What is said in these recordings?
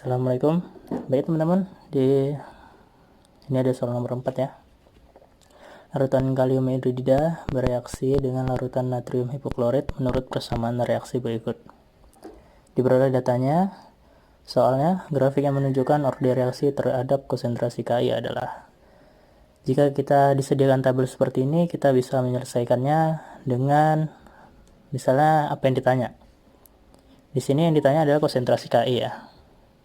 Assalamualaikum. Baik teman-teman, ini ada soal nomor 4 ya. Larutan kalium hidrida bereaksi dengan larutan natrium hipoklorit menurut persamaan reaksi berikut. Diperoleh datanya, soalnya grafik yang menunjukkan orde reaksi terhadap konsentrasi Ki adalah. Jika kita disediakan tabel seperti ini, kita bisa menyelesaikannya dengan misalnya apa yang ditanya. Di sini yang ditanya adalah konsentrasi Ki ya.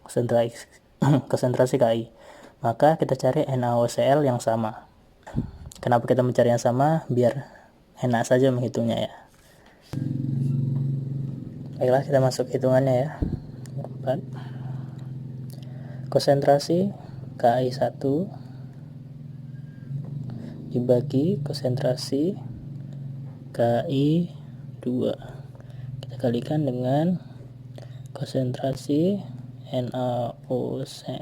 Konsentrasi Ki. Maka kita cari NaOCl yang sama. Kenapa kita mencari yang sama? Biar enak saja menghitungnya ya. Baiklah, kita masuk hitungannya ya. 4. Konsentrasi Ki1 dibagi konsentrasi Ki2. Kita kalikan dengan konsentrasi NaOCl1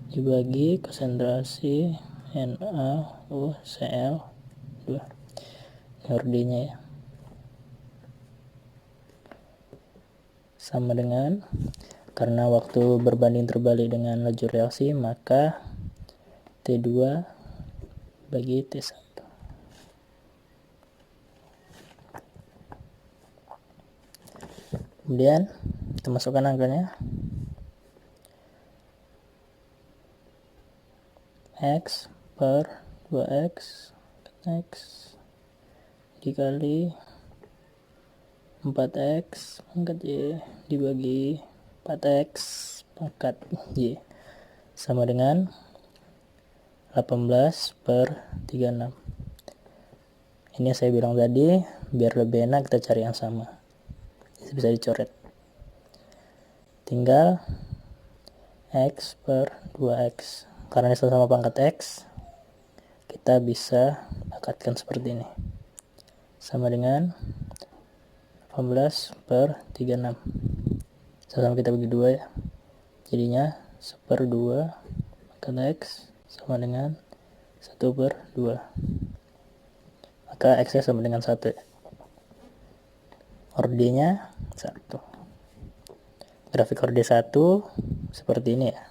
dibagi konsentrasi NaOCl2. Ordenya ya. Sama dengan, karena waktu berbanding terbalik dengan laju reaksi, maka T2 bagi T1. Kemudian kita masukkan angkanya. X per 2X X dikali 4X pangkat Y dibagi 4X pangkat Y sama dengan 18 per 36. Ini saya bilang tadi, biar lebih enak kita cari yang sama. Bisa dicoret. Tinggal X per 2X. Karena ini sama pangkat X, kita bisa pangkatkan seperti ini. Sama dengan 18 per 36. Sama kita bagi 2 ya. Jadinya 1/2 pangkat X sama dengan 1/2. Maka X sama dengan 1 ya. Ordenya 1. Grafik orde 1 seperti ini ya.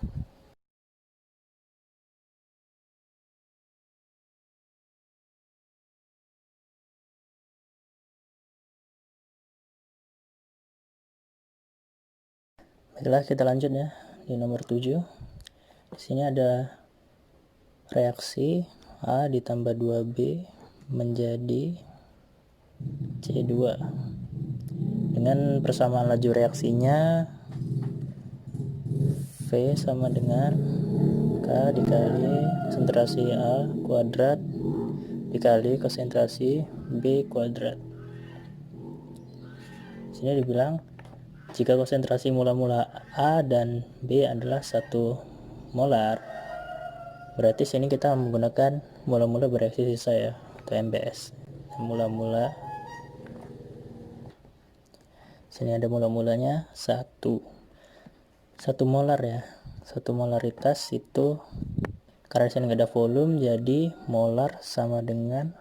Baiklah, kita lanjut ya di nomor 7. Di sini ada reaksi A ditambah 2B menjadi C2 dengan persamaan laju reaksinya V sama dengan K dikali konsentrasi A kuadrat dikali konsentrasi B kuadrat. Sini dibilang jika konsentrasi mula-mula A dan B adalah 1 molar, berarti sini kita menggunakan mula-mula bereaksi sisa ya, atau MBS. Mula-mula, sini ada mula-mulanya 1 molar ya. 1 molaritas itu, karena sini nggak ada volume, jadi molar sama dengan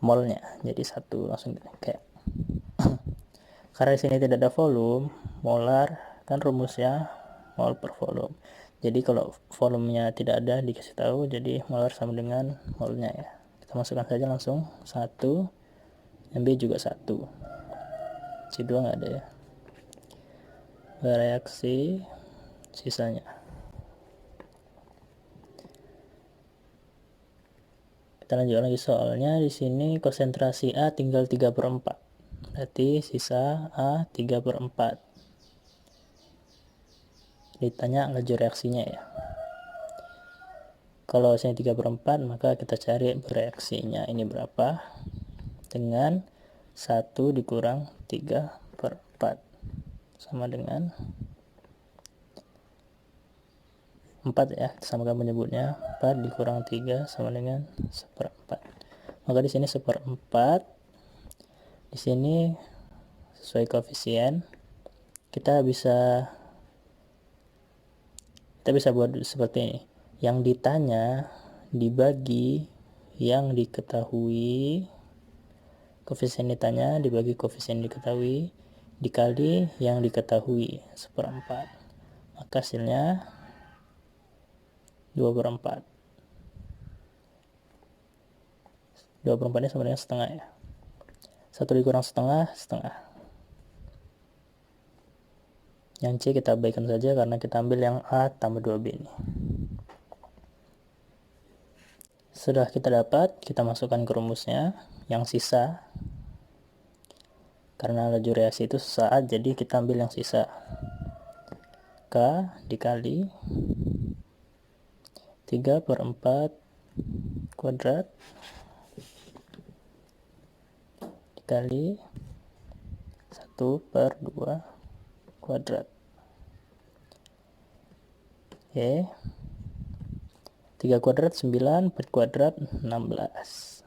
molnya, jadi 1 langsung kayak. Karena di sini tidak ada volume, molar kan rumusnya mol per volume. Jadi kalau volumenya tidak ada dikasih tahu, jadi molar sama dengan molnya ya. Kita masukkan saja langsung 1, yang B juga 1. C2 nggak ada ya. Bereaksi sisanya. Kita lanjut lagi soalnya. Di sini konsentrasi A tinggal 3/4. Berarti sisa A 3/4. Ditanya laju reaksinya ya. Kalau sini 3/4, maka kita cari bereaksinya ini berapa dengan 1 dikurang 3/4 sama dengan 4 ya. Sama kan menyebutnya 4 dikurang 3 sama dengan 1/4. Maka di sini 1/4. Di sini sesuai koefisien kita bisa buat seperti ini. Yang ditanya dibagi yang diketahui, koefisien ditanya dibagi koefisien diketahui, dikali yang diketahui 1/4, maka hasilnya 2/4. 2/4 ini sama dengan setengah ya. 1 dikurang setengah, setengah. Yang C kita abaikan saja karena kita ambil yang A tambah 2B ini. Sudah kita dapat, kita masukkan ke rumusnya. Yang sisa, karena laju reaksi itu sesaat, jadi kita ambil yang sisa. K dikali 3/4 kuadrat dikali 1/2 kuadrat. Oke. 3 kuadrat 9, 4 kuadrat 16.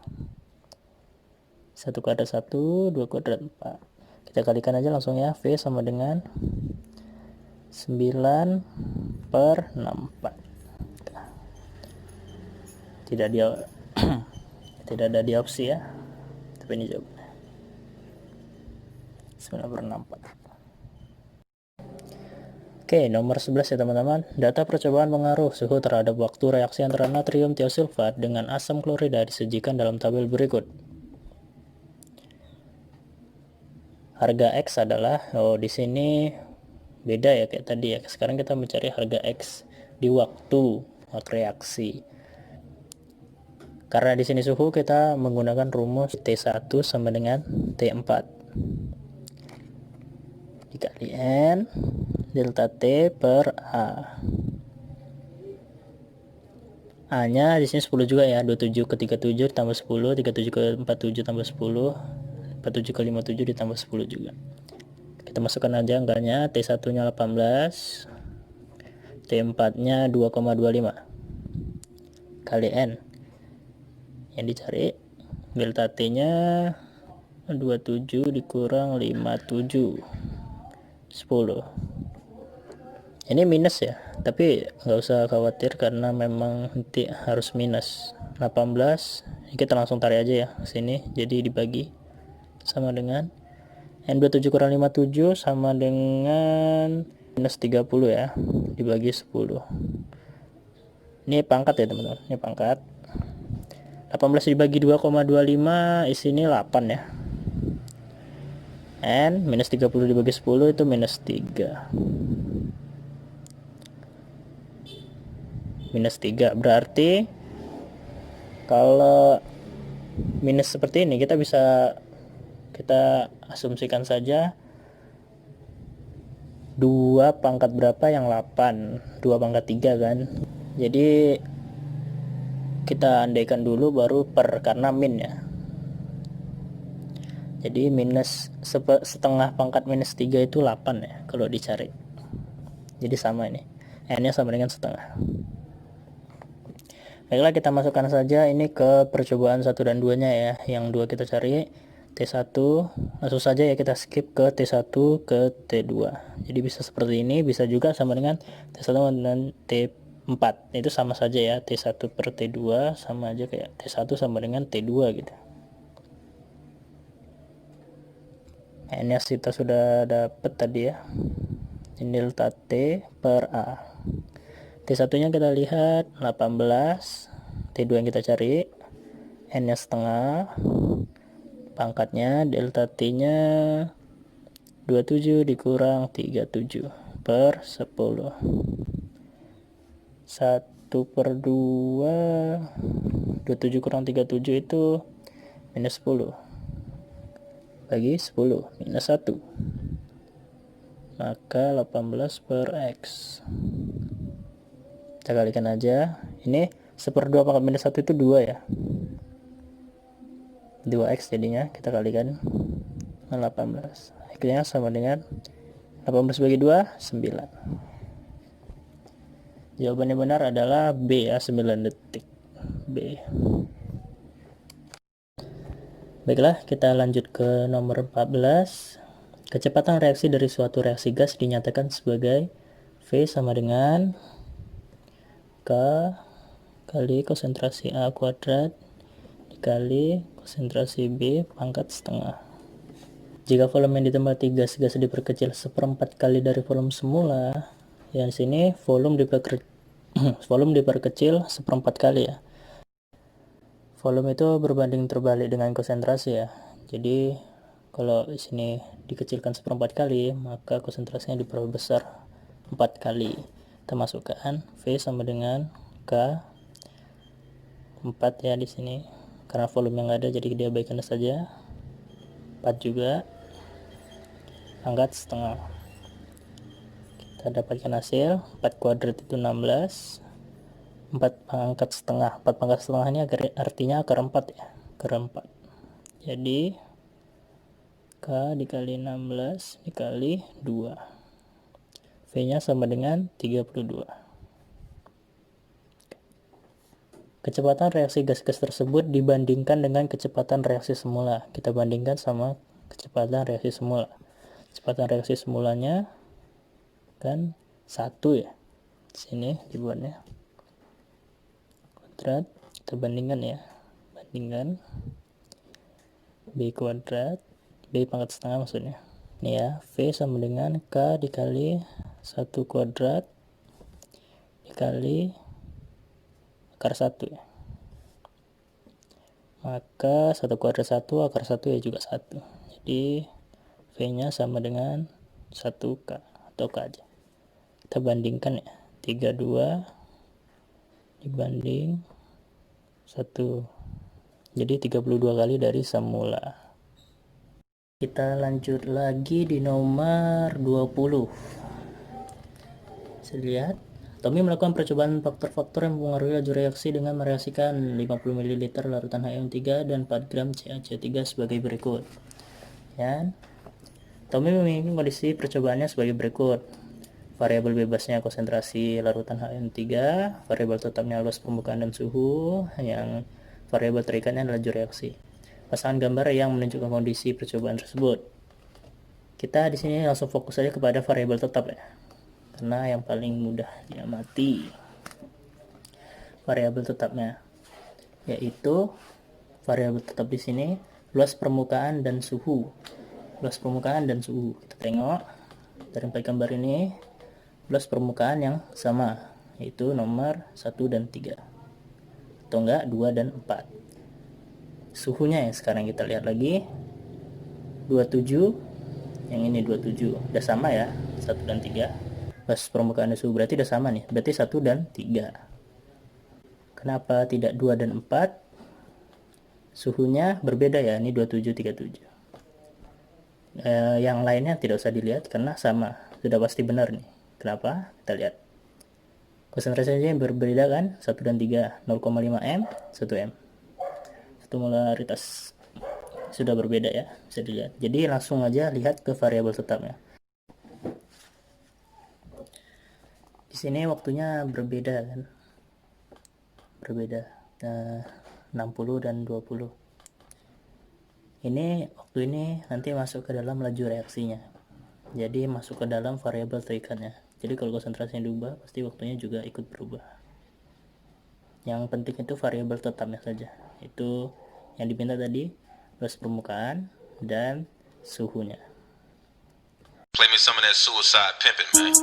1 kuadrat 1, 2 kuadrat 4. Kita kalikan aja langsung ya. V sama dengan 9/64. Tidak tidak ada di opsi ya. Tapi ini jawabannya. 9/64. Oke, nomor 11 ya teman-teman. Data percobaan pengaruh suhu terhadap waktu reaksi antara natrium tiosulfat dengan asam klorida disajikan dalam tabel berikut. Harga X adalah, di sini beda ya kayak tadi ya. Sekarang kita mencari harga X di waktu reaksi. Karena di sini suhu kita menggunakan rumus T1 sama dengan T4 dikali N delta T per A. A nya di sini 10 juga ya, 27 ke 37 tambah 10, 37 ke 47 tambah 10, 47 ke 57 ditambah 10 juga. Kita masukkan aja angkanya. T1 nya 18, T4 nya 2,25 kali N. Yang dicari delta T nya 27 dikurang 57, 10. Ini minus ya, tapi nggak usah khawatir karena memang nanti harus minus. 18 ini kita langsung tarik aja ya sini, jadi dibagi sama dengan N27 kurang 57 sama dengan minus 30 ya, dibagi 10. Ini pangkat ya teman-teman, ini pangkat. 18 dibagi 2,25 isinya 8 ya. N minus 30 dibagi 10 itu minus 3. Minus 3 berarti kalau minus seperti ini kita asumsikan saja 2 pangkat berapa yang 8, 2 pangkat 3 kan. Jadi kita andaikan dulu baru per, karena min ya. Jadi minus setengah pangkat minus 3 itu 8 ya kalau dicari. Jadi sama ini, N nya sama dengan setengah. Baiklah, kita masukkan saja ini ke percobaan 1 dan 2 nya ya. Yang 2 kita cari T1, langsung saja ya kita skip ke T1 ke T2. Jadi bisa seperti ini, bisa juga sama dengan T1 dan T4. Itu sama saja ya, T1 per T2 sama aja kayak T1 sama dengan T2 gitu. N nya kita sudah dapat tadi ya. Ini delta T per A. T1 nya kita lihat 18, T2 yang kita cari N nya setengah, pangkatnya delta T nya 27 dikurang 37 per 10. 1/2, 27 kurang 37 itu minus 10, bagi 10 minus 1, maka 18 per X. Kita kalikan aja, ini 1/2 pangkat minus 1 itu 2 ya, 2x jadinya, kita kalikan dengan 18, akhirnya sama dengan 18 bagi 2, 9. Jawabannya benar adalah B ya, 9 detik B. Baiklah, kita lanjut ke nomor 14. Kecepatan reaksi dari suatu reaksi gas dinyatakan sebagai V sama dengan K kali konsentrasi A kuadrat dikali konsentrasi B pangkat setengah. Jika volume yang ditembaki gas diperkecil seperempat kali dari volume semula, ya di sini volume diperkecil seperempat kali ya. Volume itu berbanding terbalik dengan konsentrasi ya. Jadi kalau di sini dikecilkan seperempat kali, maka konsentrasinya diperbesar 4 kali. Kita masukkan V sama dengan K 4 ya di sini. Karena volume yang ada jadi dia abaikan saja. 4 juga. Angkat setengah. Kita dapatkan hasil 4 kuadrat itu 16. 4 pangkat setengah. 4 pangkat setengah ini artinya akar 4 ya. Akar 4. Jadi K dikali 16 dikali 2. V-nya sama dengan 32. Kecepatan reaksi gas-gas tersebut dibandingkan dengan kecepatan reaksi semula. Kita bandingkan sama kecepatan reaksi semula. Kecepatan reaksi semulanya kan 1 ya. Sini dibuatnya. Kuadrat, kita bandingkan ya. Bandingkan B kuadrat, B pangkat setengah maksudnya. Ini ya, V sama dengan K dikali 1 kuadrat dikali akar 1 ya. Maka 1 kuadrat 1 akar 1 ya juga 1. Jadi V nya sama dengan 1K atau K aja. Kita bandingkan ya. 32 dibanding 1. Jadi 32 kali dari semula. Kita lanjut lagi di nomor 20. Bisa lihat, Tommy melakukan percobaan faktor-faktor yang mempengaruhi laju reaksi dengan mereaksikan 50 ml larutan HM3 dan 4 gram CaC3 sebagai berikut. Ya. Tommy memiliki kondisi percobaannya sebagai berikut. Variabel bebasnya konsentrasi larutan HM3, variabel tetapnya luas pembukaan dan suhu, yang variabel terikatnya adalah laju reaksi. Pasangan gambar yang menunjukkan kondisi percobaan tersebut. Kita di sini langsung fokus saja kepada variabel tetap ya, karena yang paling mudah diamati. Variabel tetapnya yaitu variabel tetap di sini luas permukaan dan suhu. Luas permukaan dan suhu. Kita tengok dari gambar ini, luas permukaan yang sama yaitu nomor 1 dan 3. Atau enggak 2 dan 4. Suhunya ya sekarang kita lihat lagi 27, yang ini 27 udah sama ya, 1 dan 3. Pas permukaan dan suhu berarti udah sama nih, berarti 1 dan 3. Kenapa tidak 2 dan 4? Suhunya berbeda ya, ini 27 37. Yang lainnya tidak usah dilihat karena sama, sudah pasti benar nih. Kenapa? Kita lihat konsentrasinya yang berbeda kan, 1 dan 3, 0,5 m 1 m. Molaritas sudah berbeda ya, bisa dilihat. Jadi langsung aja lihat ke variabel tetapnya. Di sini waktunya berbeda kan, berbeda 60 dan 20. Ini waktu ini nanti masuk ke dalam laju reaksinya, jadi masuk ke dalam variabel terikatnya. Jadi kalau konsentrasinya diubah pasti waktunya juga ikut berubah. Yang penting itu variabel tetapnya saja, itu yang diminta tadi luas permukaan dan suhunya. Play me some of that suicide pimpin', man.